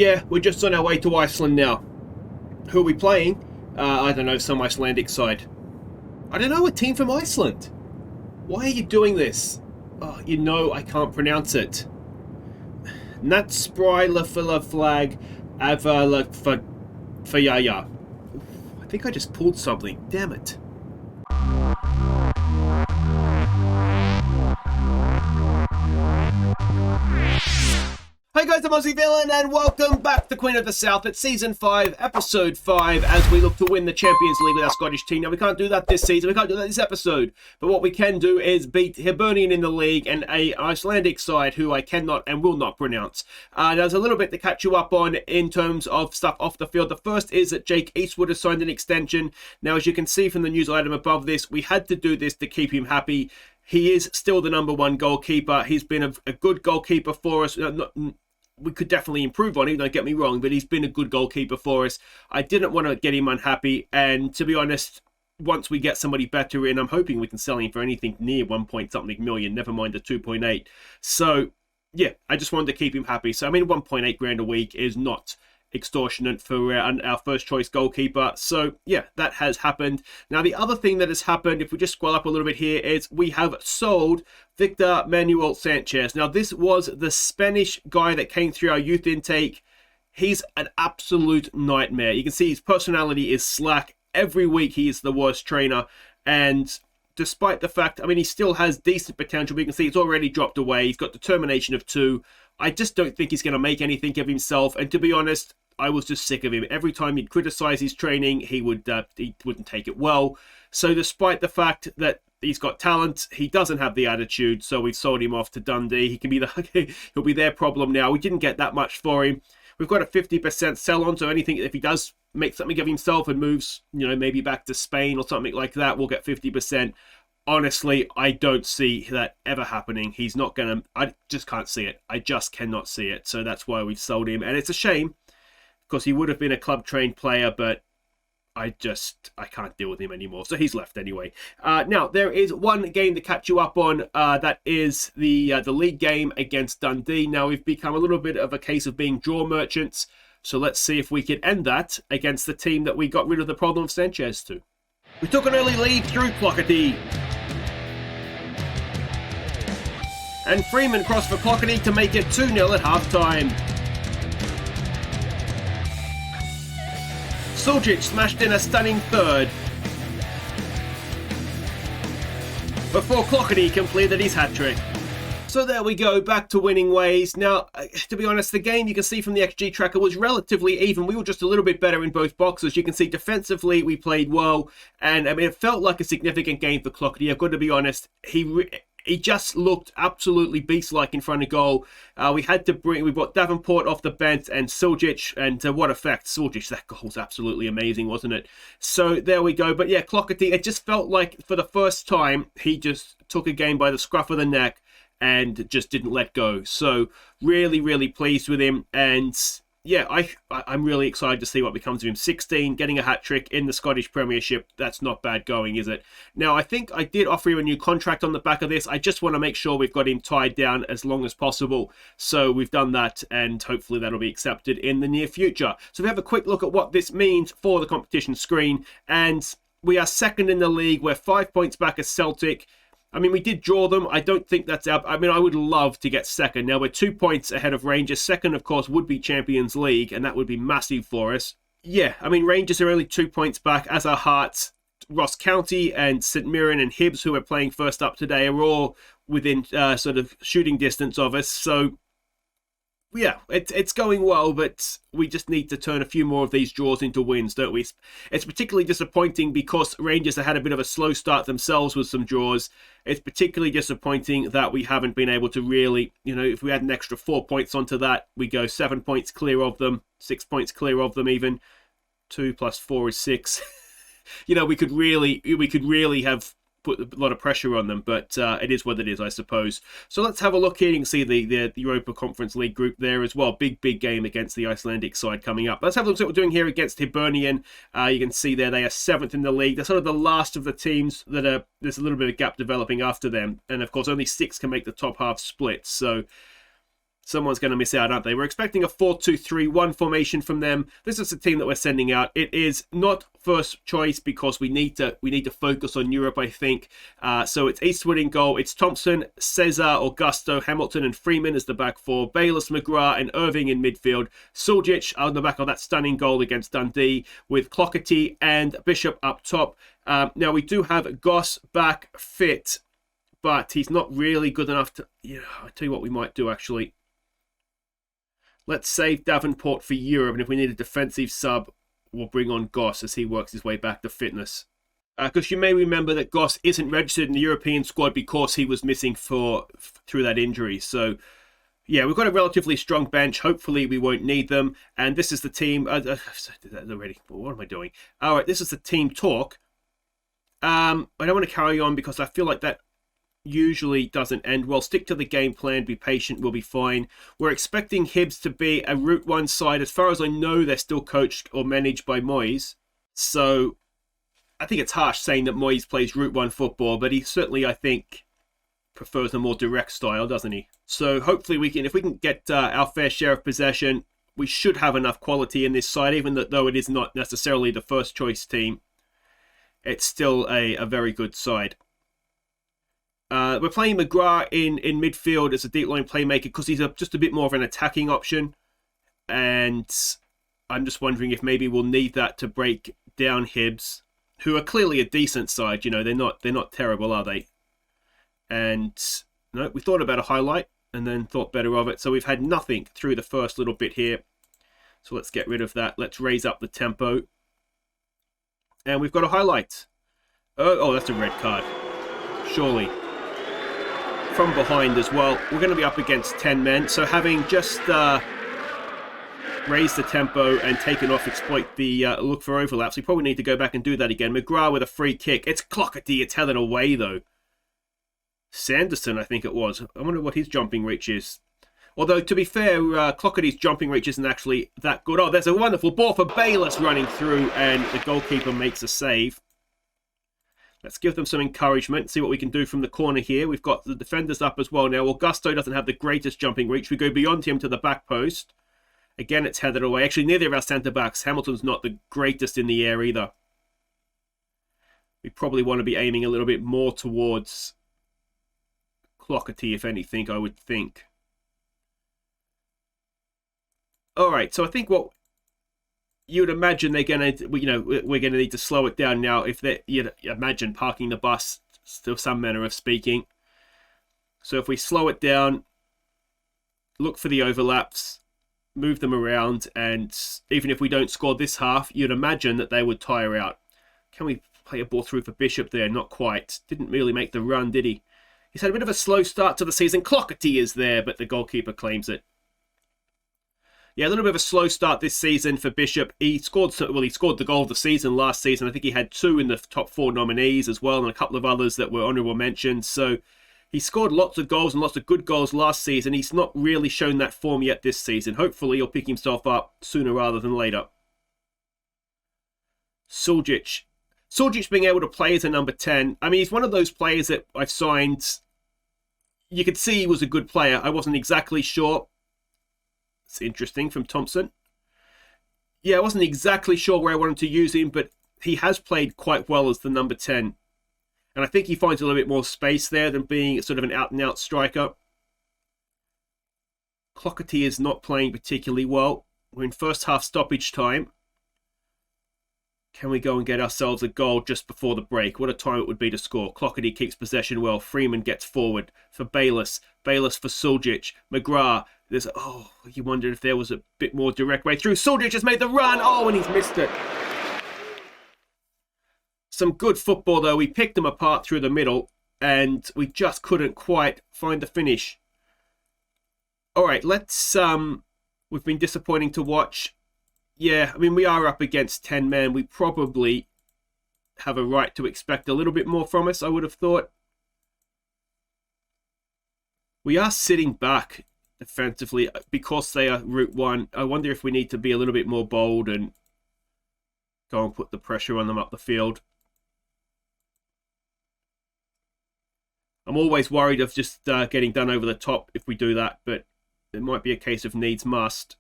Yeah, we're just on our way to Iceland now. Who are we playing? I don't know, some Icelandic side. I don't know, a team from Iceland. Why are you doing this? Oh, you know I can't pronounce it. Knattspyrnufelag Akureyrar. I think I just pulled something. Damn it. Hey guys, I'm Aussie Villain and welcome back to Queen of the South at Season 5, Episode 5, as we look to win the Champions League with our Scottish team. Now, we can't do that this season, we can't do that this episode, but what we can do is beat Hibernian in the league and a Icelandic side who I cannot and will not pronounce. There's a little bit to catch you up on in terms of stuff off the field. The first is that Jake Eastwood has signed an extension. Now, as you can see from the news item above this, we had to do this to keep him happy. He is still the number one goalkeeper. He's been a good goalkeeper for us. We could definitely improve on him, don't get me wrong, but he's been a good goalkeeper for us. I didn't want to get him unhappy, and to be honest, once we get somebody better in, I'm hoping we can sell him for anything near 1 point something million, never mind the 2.8. So, yeah, I just wanted to keep him happy. So, I mean, 1.8 grand a week is not extortionate for our first choice goalkeeper. So yeah, that has happened. Now the other thing that has happened, if we just scroll up a little bit here, is we have sold Victor Manuel Sanchez. Now this was the Spanish guy that came through our youth intake. He's an absolute nightmare. You can see his personality is slack. Every week he is the worst trainer, and despite the fact, I mean, he still has decent potential, but you can see it's already dropped away. He's got determination of 2. I just don't think he's going to make anything of himself, and to be honest, I was just sick of him. Every time he'd criticize his training, he wouldn't take it well. So despite the fact that he's got talent, he doesn't have the attitude, so we've sold him off to Dundee. He'll be their problem now. We didn't get that much for him. We've got a 50% sell on, so anything, if he does make something of himself and moves, maybe back to Spain or something like that, we'll get 50%. Honestly, I don't see that ever happening. He's not going to, I just can't see it. I just cannot see it. So that's why we've sold him. And it's a shame, because he would have been a club-trained player, but I can't deal with him anymore. So he's left anyway. Now, there is one game to catch you up on. That is the league game against Dundee. Now, we've become a little bit of a case of being draw merchants. So let's see if we can end that against the team that we got rid of the problem of Sanchez to. We took an early lead through Clockety. And Freeman crossed for Clockety to make it 2-0 at half-time. Suljic smashed in a stunning third before Clockety completed his hat-trick. So there we go, back to winning ways. Now, to be honest, the game, you can see from the XG tracker, was relatively even. We were just a little bit better in both boxes. You can see defensively we played well, and I mean, it felt like a significant game for Clockety. I've got to be honest, he just looked absolutely beast-like in front of goal. We brought Davenport off the bench and Suljic, and what effect. Suljic, that goal was absolutely amazing, wasn't it? So there we go. But yeah, Clockety, it just felt like for the first time, he just took a game by the scruff of the neck and just didn't let go. So really, really pleased with him. And yeah, I'm really excited to see what becomes of him. 16, getting a hat-trick in the Scottish Premiership. That's not bad going, is it? Now, I think I did offer him a new contract on the back of this. I just want to make sure we've got him tied down as long as possible. So we've done that, and hopefully that'll be accepted in the near future. So we have a quick look at what this means for the competition screen. And we are second in the league. We're 5 points back as Celtic. I mean, we did draw them. I don't think that's out. I mean, I would love to get second. Now, we're 2 points ahead of Rangers. Second, of course, would be Champions League, and that would be massive for us. Yeah, I mean, Rangers are only 2 points back, as are Hearts. Ross County and St Mirren and Hibs, who are playing first up today, are all within sort of shooting distance of us. So, yeah, it's going well, but we just need to turn a few more of these draws into wins, don't we? It's particularly disappointing because Rangers have had a bit of a slow start themselves with some draws. It's particularly disappointing that we haven't been able to really, if we had an extra 4 points onto that, we go 7 points clear of them, 6 points clear of them even. 2 plus 4 is 6. We could really have put a lot of pressure on them, but it is what it is, I suppose. So let's have a look here. You can see the Europa Conference League group there as well. Big game against the Icelandic side coming up. Let's have a look at what we're doing here against Hibernian. You can see there they are 7th in the league. They're sort of the last of the teams that are, there's a little bit of gap developing after them. And of course, only 6 can make the top half split. So someone's going to miss out, aren't they? We're expecting a 4-2-3-1 formation from them. This is the team that we're sending out. It is not first choice because we need to focus on Europe, I think. So it's Eastwood in goal. It's Thompson, Cesar, Augusto, Hamilton, and Freeman as the back four. Bayless, McGrath, and Irving in midfield. Suljic on the back of that stunning goal against Dundee with Clougherty and Bishop up top. Now we do have Goss back fit, but he's not really good enough to... Yeah, I'll tell you what we might do actually. Let's save Davenport for Europe, and if we need a defensive sub, we'll bring on Goss as he works his way back to fitness. Because you may remember that Goss isn't registered in the European squad because he was missing through that injury. So, yeah, we've got a relatively strong bench. Hopefully, we won't need them. And this is the team... I did that already. What am I doing? All right, this is the team talk. I don't want to carry on because I feel like that usually doesn't end well. Stick to the game plan, be patient, we'll be fine. We're expecting Hibs to be a Route 1 side. As far as I know, they're still coached or managed by Moyes. So I think it's harsh saying that Moyes plays Route 1 football, but he certainly, I think, prefers a more direct style, doesn't he? So hopefully if we can get our fair share of possession, we should have enough quality in this side, even though it is not necessarily the first choice team. It's still a very good side. We're playing McGrath in midfield as a deep line playmaker because he's just a bit more of an attacking option. And I'm just wondering if maybe we'll need that to break down Hibs, who are clearly a decent side. You know, they're not terrible, are they? And no, we thought about a highlight and then thought better of it. So we've had nothing through the first little bit here. So let's get rid of that. Let's raise up the tempo. And we've got a highlight. Oh, that's a red card. Surely. From behind as well. We're going to be up against 10 men. So having just raised the tempo and taken off exploit the look for overlaps, we probably need to go back and do that again. McGrath with a free kick. It's Clougherty. It's headed away though. Sanderson, I think it was. I wonder what his jumping reach is. Although, to be fair, Clougherty's jumping reach isn't actually that good. Oh, there's a wonderful ball for Bayless running through, and the goalkeeper makes a save. Let's give them some encouragement, see what we can do from the corner here. We've got the defenders up as well now. Augusto doesn't have the greatest jumping reach. We go beyond him to the back post. Again, it's headed away. Actually, neither of our centre-backs. Hamilton's not the greatest in the air either. We probably want to be aiming a little bit more towards Clougherty, if anything, I would think. All right, so I think what you would imagine they're going to, we're going to need to slow it down now. If you imagine parking the bus, to some manner of speaking. So if we slow it down, look for the overlaps, move them around, and even if we don't score this half, you'd imagine that they would tire out. Can we play a ball through for Bishop there? Not quite. Didn't really make the run, did he? He's had a bit of a slow start to the season. Clougherty is there, but the goalkeeper claims it. Yeah, a little bit of a slow start this season for Bishop. He scored the goal of the season last season. I think he had 2 in the top 4 nominees as well, and a couple of others that were honourable mentions. So he scored lots of goals and lots of good goals last season. He's not really shown that form yet this season. Hopefully he'll pick himself up sooner rather than later. Suljic being able to play as a number 10. I mean, he's one of those players that I've signed. You could see he was a good player. I wasn't exactly sure. It's interesting from Thompson. Yeah, I wasn't exactly sure where I wanted to use him, but he has played quite well as the number 10. And I think he finds a little bit more space there than being sort of an out-and-out striker. Clougherty is not playing particularly well. We're in first half stoppage time. Can we go and get ourselves a goal just before the break? What a time it would be to score. Clougherty keeps possession well. Freeman gets forward for Bayless. Bayless for Suljic. McGrath. You wondered if there was a bit more direct way through. Suljic has made the run. Oh, and he's missed it. Some good football, though. We picked them apart through the middle, and we just couldn't quite find the finish. All right, let's... We've been disappointing to watch. Yeah, I mean, we are up against 10 men. We probably have a right to expect a little bit more from us, I would have thought. We are sitting back defensively because they are Route 1. I wonder if we need to be a little bit more bold and go and put the pressure on them up the field. I'm always worried of just getting done over the top if we do that, but it might be a case of needs must.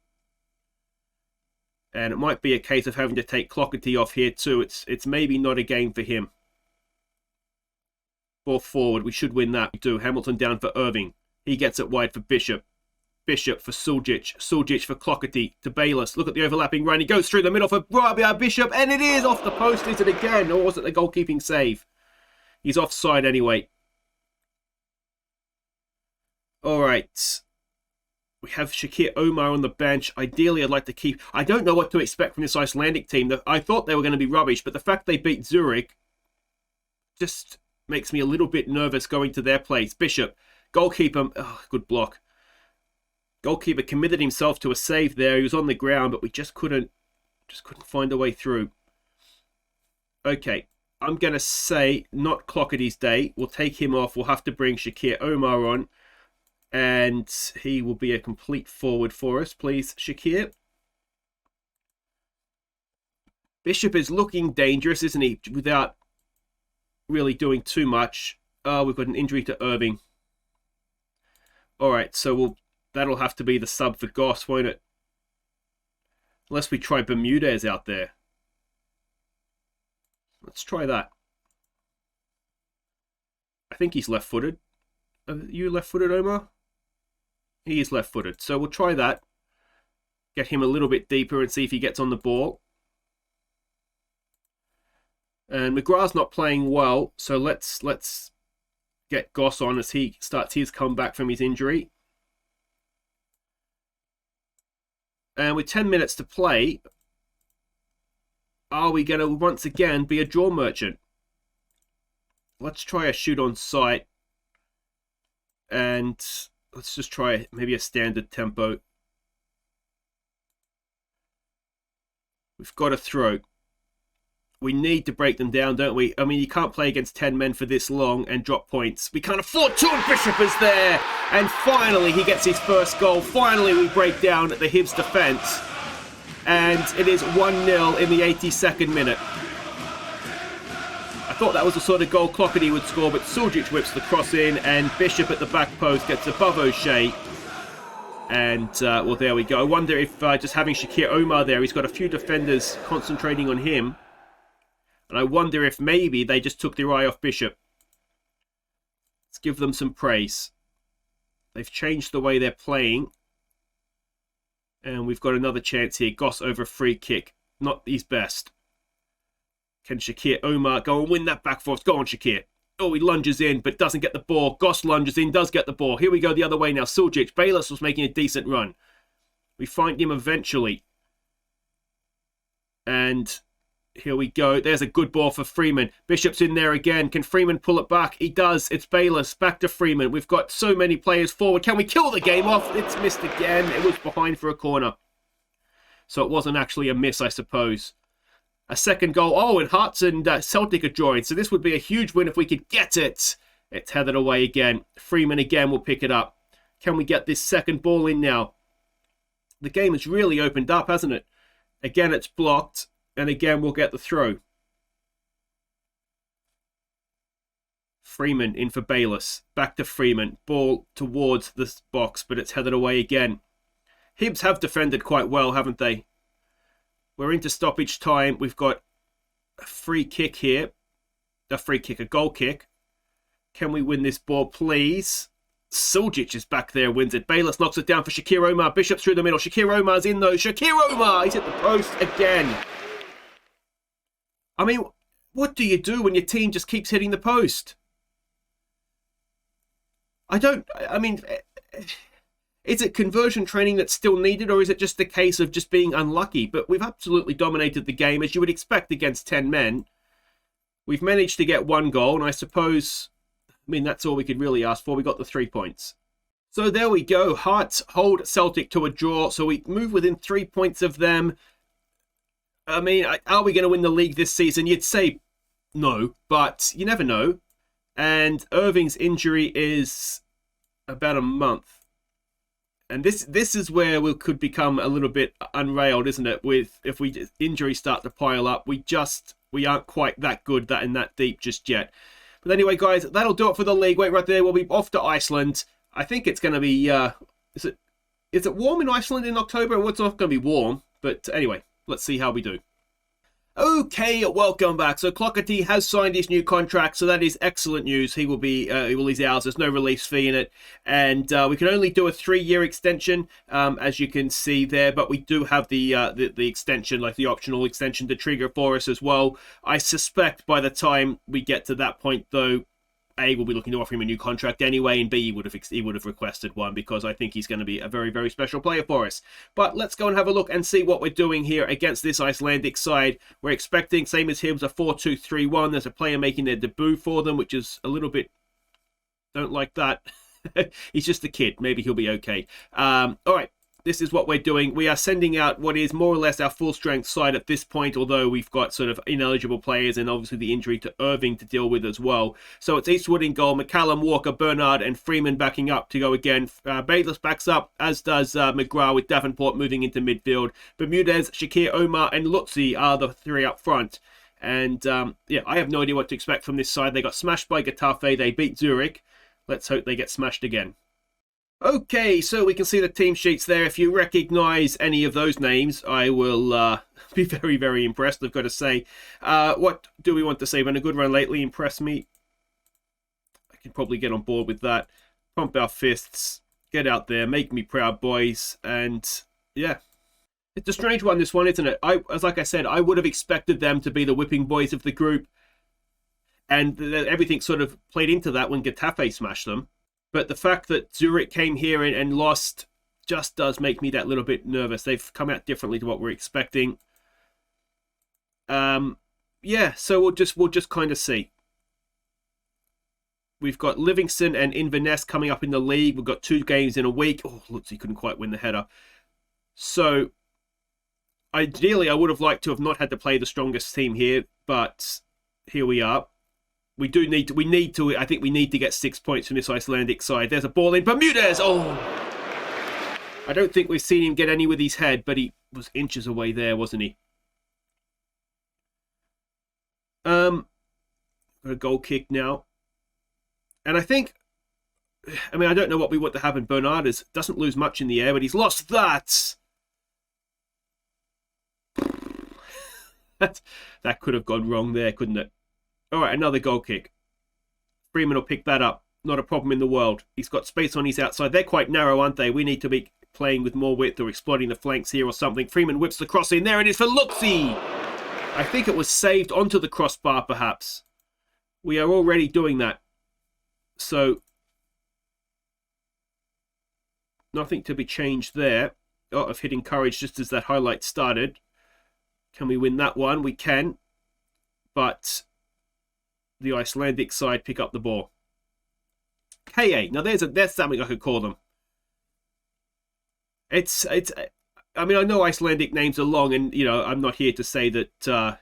And it might be a case of having to take Clockety off here too. It's maybe not a game for him. Ball forward. We should win that. We do. Hamilton down for Irving. He gets it wide for Bishop. Bishop for Suljic. Suljic for Clockety to Bayless. Look at the overlapping run. He goes through the middle for Bishop. And it is off the post. Is it again? Or was it the goalkeeping save? He's offside anyway. All right. We have Shakir Omar on the bench. Ideally, I'd like to keep... I don't know what to expect from this Icelandic team. I thought they were going to be rubbish, but the fact they beat Zurich just makes me a little bit nervous going to their place. Bishop, goalkeeper... Oh, good block. Goalkeeper committed himself to a save there. He was on the ground, but we just couldn't find a way through. Okay, I'm going to say not Clockety's day. We'll take him off. We'll have to bring Shakir Omar on. And he will be a complete forward for us, please, Shakir. Bishop is looking dangerous, isn't he? Without really doing too much. We've got an injury to Irving. All right, so that'll have to be the sub for Goss, won't it? Unless we try Bermudez out there. Let's try that. I think he's left-footed. Are you left-footed, Omar? He is left-footed, so we'll try that. Get him a little bit deeper and see if he gets on the ball. And McGrath's not playing well, so let's get Goss on as he starts his comeback from his injury. And with 10 minutes to play, are we going to once again be a draw merchant? Let's try a shoot on sight. And let's just try maybe a standard tempo. We've got to throw. We need to break them down, don't we? I mean, you can't play against 10 men for this long and drop points. We can't afford to, and Bishop is there. And finally, he gets his first goal. Finally, we break down the Hibs defence. And it is 1-0 in the 82nd minute. I thought that was the sort of goal Clockety would score, but Suljic whips the cross in, and Bishop at the back post gets above O'Shea. And, well, there we go. I wonder if just having Shakir Omar there, he's got a few defenders concentrating on him. And I wonder if maybe they just took their eye off Bishop. Let's give them some praise. They've changed the way they're playing. And we've got another chance here. Goss over a free kick. Not his best. Can Shakir Omar go and win that back for us? Go on, Shakir. Oh, he lunges in, but doesn't get the ball. Goss lunges in, does get the ball. Here we go the other way now. Suljic. Bayless was making a decent run. We find him eventually. And here we go. There's a good ball for Freeman. Bishop's in there again. Can Freeman pull it back? He does. It's Bayless. Back to Freeman. We've got so many players forward. Can we kill the game off? It's missed again. It was behind for a corner. So it wasn't actually a miss, I suppose. A second goal. Oh, and Hearts and Celtic are drawing. So this would be a huge win if we could get it. It's headed away again. Freeman again will pick it up. Can we get this second ball in now? The game has really opened up, hasn't it? Again, it's blocked. And again, we'll get the throw. Freeman in for Bayless. Back to Freeman. Ball towards the box, but it's headed away again. Hibs have defended quite well, haven't they? We're into stoppage time. We've got a free kick here. A goal kick. Can we win this ball, please? Suljic is back there, wins it. Bayless knocks it down for Shakir Omar. Bishop through the middle. Shakir Omar's in though. Shakir Omar! He's hit the post again. I mean, what do you do when your team just keeps hitting the post? Is it conversion training that's still needed, or is it just a case of just being unlucky? But we've absolutely dominated the game, as you would expect against 10 men. We've managed to get one goal, and I suppose, that's all we could really ask for. We got the 3 points. So there we go. Hearts hold Celtic to a draw, so we move within 3 points of them. Are we going to win the league this season? You'd say no, but you never know. And Irving's injury is about a month. And this is where we could become a little bit unrailed, isn't it? If injuries start to pile up, we aren't quite that good and that deep just yet. But anyway, guys, that'll do it for the league. Wait right there. We'll be off to Iceland. I think it's going to be Is it warm in Iceland in October? Well, it's not going to be warm, but anyway, let's see how we do. Okay, welcome back. So Clougherty has signed his new contract, so that is excellent news. He will be, he's ours. There's no release fee in it, and we can only do a 3-year extension, as you can see there. But we do have the extension, like the optional extension, to trigger for us as well. I suspect by the time we get to that point, though, A, we'll be looking to offer him a new contract anyway, and B, he would have requested one, because I think he's going to be a very, very special player for us. But let's go and have a look and see what we're doing here against this Icelandic side. We're expecting, same as Hibs, a 4-2-3-1. There's a player making their debut for them, which is a little bit... Don't like that. He's just a kid. Maybe he'll be okay. All right. This is what we're doing. We are sending out what is more or less our full-strength side at this point, although we've got sort of ineligible players and obviously the injury to Irving to deal with as well. So it's Eastwood in goal, McCallum, Walker, Bernard and Freeman backing up to go again. Bayless backs up, as does McGrath, with Davenport moving into midfield. Bermudez, Shakir, Omar and Lutzi are the 3 up front. And yeah, I have no idea what to expect from this side. They got smashed by Getafe. They beat Zurich. Let's hope they get smashed again. Okay, so we can see the team sheets there. If you recognise any of those names, I will be very, very impressed, I've got to say. What do we want to say? Been a good run lately, impressed me. I can probably get on board with that. Pump our fists, get out there, make me proud, boys. And yeah, it's a strange one, this one, isn't it? Like I said, I would have expected them to be the whipping boys of the group. And everything sort of played into that when Getafe smashed them. But the fact that Zurich came here and lost just does make me that little bit nervous. They've come out differently to what we're expecting. Yeah, so we'll just kind of see. We've got Livingston and Inverness coming up in the league. We've got 2 games in a week. Oh, Lutzi couldn't quite win the header. So, ideally, I would have liked to have not had to play the strongest team here, but here we are. I think we need to get 6 points from this Icelandic side. There's a ball in. Bermudez! Oh! I don't think we've seen him get any with his head, but he was inches away there, wasn't he? Got a goal kick now. And I think... I mean, I don't know what we want to happen. Bernard doesn't lose much in the air, but he's lost that! That could have gone wrong there, couldn't it? All right, another goal kick. Freeman will pick that up. Not a problem in the world. He's got space on his outside. They're quite narrow, aren't they? We need to be playing with more width or exploiting the flanks here or something. Freeman whips the cross in. There it is for Lutzi. I think it was saved onto the crossbar, perhaps. We are already doing that. So, nothing to be changed there. Oh, of hitting courage just as that highlight started. Can we win that one? We can. But... the Icelandic side pick up the ball. KA. Now there's something I could call them. It's I mean, I know Icelandic names are long, and you know, I'm not here to say that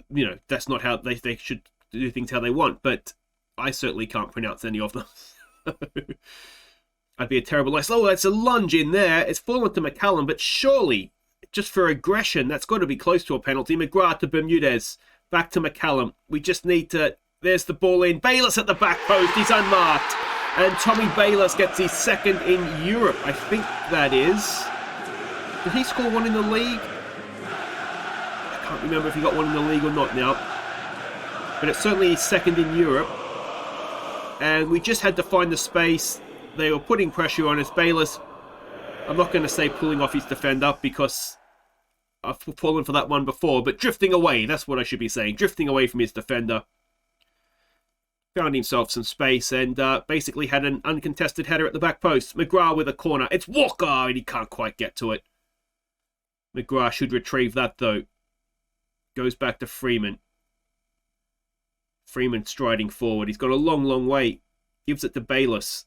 you know, that's not how they should do things how they want, but I certainly can't pronounce any of them. I'd be a terrible... Oh, that's a lunge in there. It's fallen to McCallum, but surely, just for aggression, that's got to be close to a penalty. McGrath to Bermudez. Back to McCallum. We just need to... There's the ball in. Bayless at the back post. He's unmarked. And Tommy Bayless gets his 2nd in Europe. I think that is... Did he score 1 in the league? I can't remember if he got 1 in the league or not now. But it's certainly his 2nd in Europe. And we just had to find the space. They were putting pressure on us. Bayless, I'm not going to say pulling off his defender because... I've fallen for that one before, but drifting away, that's what I should be saying. Drifting away from his defender. Found himself some space and basically had an uncontested header at the back post. McGrath with a corner. It's Walker, and he can't quite get to it. McGrath should retrieve that, though. Goes back to Freeman. Freeman striding forward. He's got a long, long way. Gives it to Bayless.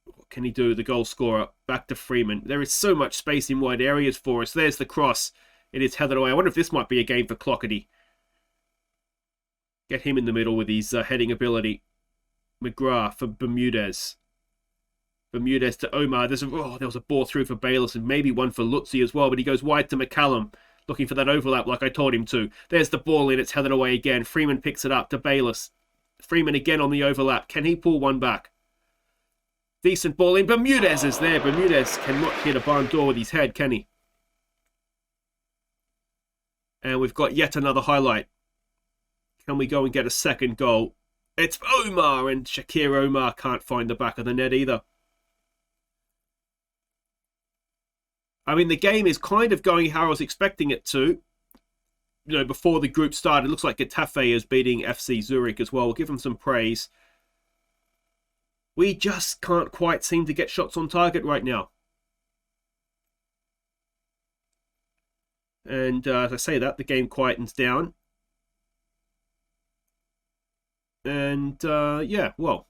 What can he do? The goal scorer. Back to Freeman. There is so much space in wide areas for us. There's the cross. It is headed away. I wonder if this might be a game for Clougherty. Get him in the middle with his heading ability. McGrath for Bermudez. Bermudez to Omar. There was a ball through for Bayless and maybe one for Lutzi as well, but he goes wide to McCallum. Looking for that overlap like I told him to. There's the ball in. It's headed away again. Freeman picks it up to Bayless. Freeman again on the overlap. Can he pull one back? Decent ball in. Bermudez is there. Bermudez cannot hit a barn door with his head, can he? And we've got yet another highlight. Can we go and get a second goal? It's Omar, and Shakir Omar can't find the back of the net either. I mean, the game is kind of going how I was expecting it to. You know, before the group started, it looks like Getafe is beating FC Zurich as well. We'll give them some praise. We just can't quite seem to get shots on target right now. And as I say that, the game quietens down. And yeah, well,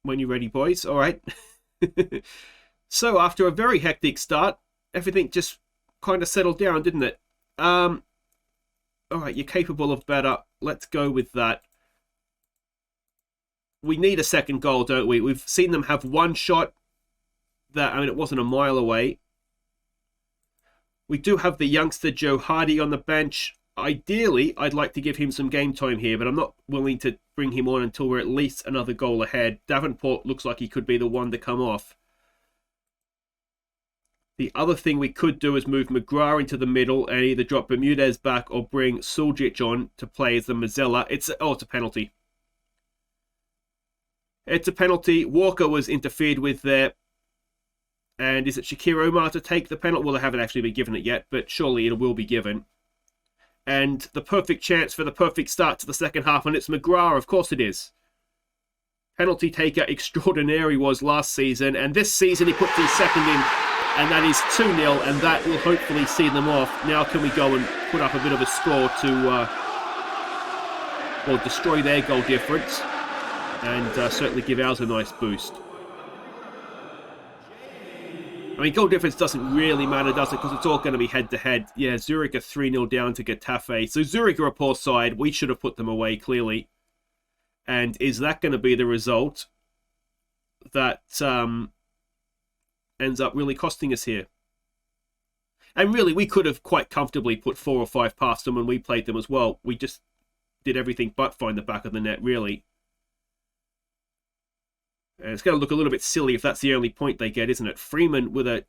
when you're ready, boys. All right. So after a very hectic start, everything just kind of settled down, didn't it? All right, you're capable of better. Let's go with that. We need a second goal, don't we? We've seen them have one shot that, I mean, it wasn't a mile away. We do have the youngster Joe Hardy on the bench. Ideally, I'd like to give him some game time here, but I'm not willing to bring him on until we're at least another goal ahead. Davenport looks like he could be the one to come off. The other thing we could do is move McGrath into the middle and either drop Bermudez back or bring Suljic on to play as the Mazzella. It's a penalty. It's a penalty. Walker was interfered with there. And is it Shakir Omar to take the penalty? Well, they haven't actually been given it yet, but surely it will be given. And the perfect chance for the perfect start to the second half, and it's McGrath, of course it is. Penalty taker extraordinary was last season, and this season he puts his second in, and that is 2-0, and that will hopefully see them off. Now can we go and put up a bit of a score to well, destroy their goal difference, and certainly give ours a nice boost. I mean, goal difference doesn't really matter, does it? Because it's all going to be head-to-head. Yeah, Zurich are 3-0 down to Getafe. So Zurich are a poor side. We should have put them away, clearly. And is that going to be the result that ends up really costing us here? And really, we could have quite comfortably put 4 or 5 past them when we played them as well. We just did everything but find the back of the net, really. And it's going to look a little bit silly if that's the only point they get, isn't it? Freeman with a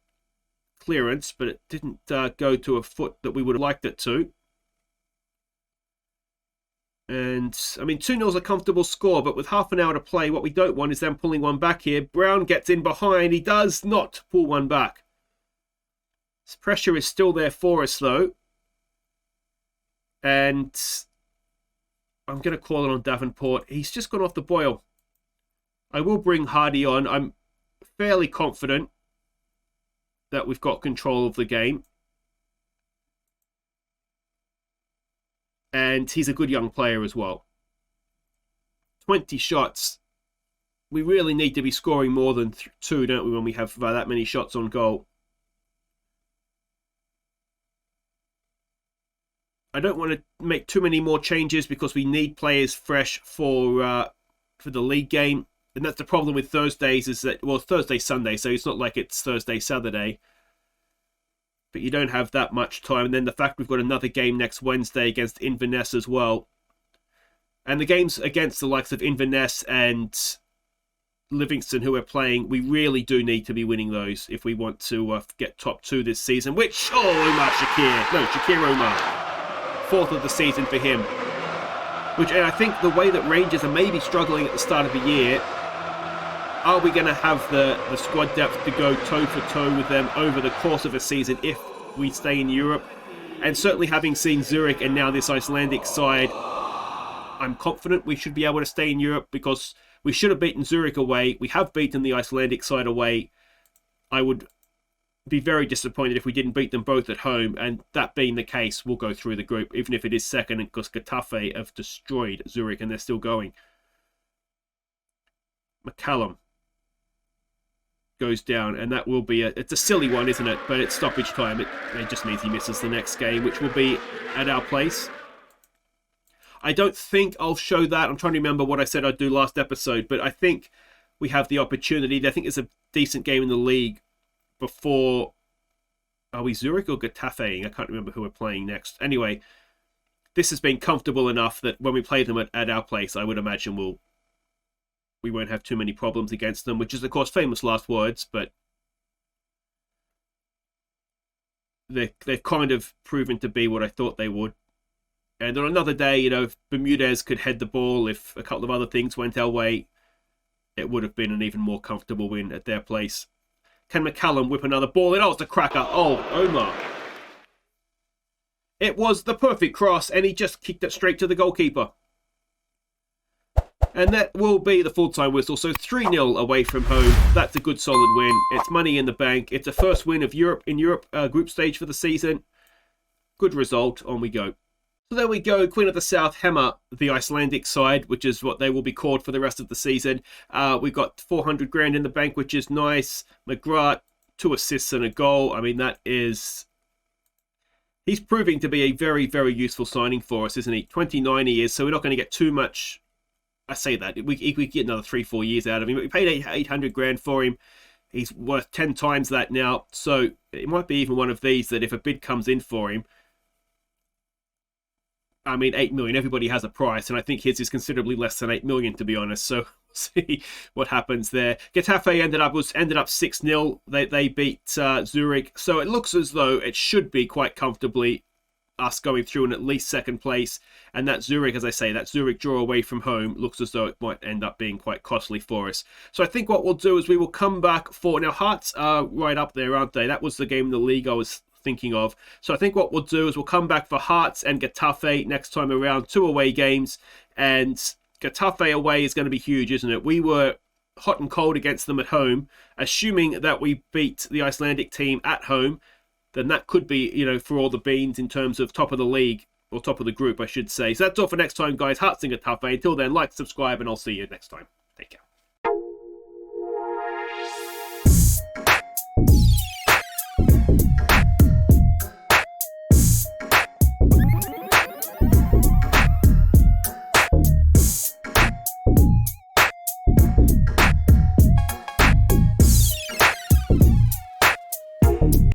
clearance, but it didn't go to a foot that we would have liked it to. And, I mean, 2-0 is a comfortable score, but with half an hour to play, what we don't want is them pulling one back here. Brown gets in behind. He does not pull one back. This pressure is still there for us, though. And I'm going to call it on Davenport. He's just gone off the boil. I will bring Hardy on. I'm fairly confident that we've got control of the game. And he's a good young player as well. 20 shots. We really need to be scoring more than 2, don't we, when we have that many shots on goal. I don't want to make too many more changes because we need players fresh for the league game. And that's the problem with Thursdays is that, well, Thursday, Sunday, so it's not like it's Thursday, Saturday. But you don't have that much time. And then the fact we've got another game next Wednesday against Inverness as well. And the games against the likes of Inverness and Livingston who are playing, we really do need to be winning those if we want to get top 2 this season. Which, Shakir Omar. 4th of the season for him. Which, and I think the way that Rangers are maybe struggling at the start of the year, are we going to have the squad depth to go toe-for-toe with them over the course of a season if we stay in Europe? And certainly having seen Zurich and now this Icelandic side, I'm confident we should be able to stay in Europe because we should have beaten Zurich away. We have beaten the Icelandic side away. I would be very disappointed if we didn't beat them both at home, and that being the case, we'll go through the group, even if it is second, because Getafe have destroyed Zurich and they're still going. McCallum goes down, and that will be it's a silly one, isn't it? But it's stoppage time. It just means he misses the next game, which will be at our place. I don't think I'll show that. I'm trying to remember what I said I'd do last episode, but I think we have the opportunity. I think it's a decent game in the league before, are we Zurich or Getafe? I can't remember who we're playing next. Anyway, this has been comfortable enough that when we play them at our place, I would imagine we'll we won't have too many problems against them, which is, of course, famous last words, but they've kind of proven to be what I thought they would. And on another day, if Bermudez could head the ball, if a couple of other things went our way, it would have been an even more comfortable win at their place. Can McCallum whip another ball in? Oh, it's a cracker. Oh, Omar. It was the perfect cross, and he just kicked it straight to the goalkeeper. And that will be the full-time whistle. So 3-0 away from home. That's a good solid win. It's money in the bank. It's a first win of Europe group stage for the season. Good result. On we go. So there we go. Queen of the South hammer the Icelandic side, which is what they will be called for the rest of the season. We've got 400 grand in the bank, which is nice. McGrath, 2 assists and a goal. I mean, that is... He's proving to be a very, very useful signing for us, isn't he? 29 he is, so we're not going to get too much. I say that. We get another 3-4 years out of him. But we paid 800 grand for him. He's worth 10 times that now. So it might be even one of these that if a bid comes in for him, I mean, 8 million, everybody has a price, and I think his is considerably less than 8 million, to be honest. So we'll see what happens there. Getafe ended up 6-0. They beat Zurich. So it looks as though it should be quite comfortably us going through in at least second place. And that Zurich, as I say, that Zurich draw away from home looks as though it might end up being quite costly for us. So I think what we'll do is we will come back for... Now, Hearts are right up there, aren't they? That was the game in the league I was thinking of. So I think what we'll do is we'll come back for Hearts and Getafe next time around, 2 away games, and Getafe away is going to be huge, isn't it? We were hot and cold against them at home. Assuming that we beat the Icelandic team at home, then that could be, for all the beans in terms of top of the league, or top of the group, I should say. So that's all for next time, guys. Hearts and Getafe. Until then, like, subscribe, and I'll see you next time.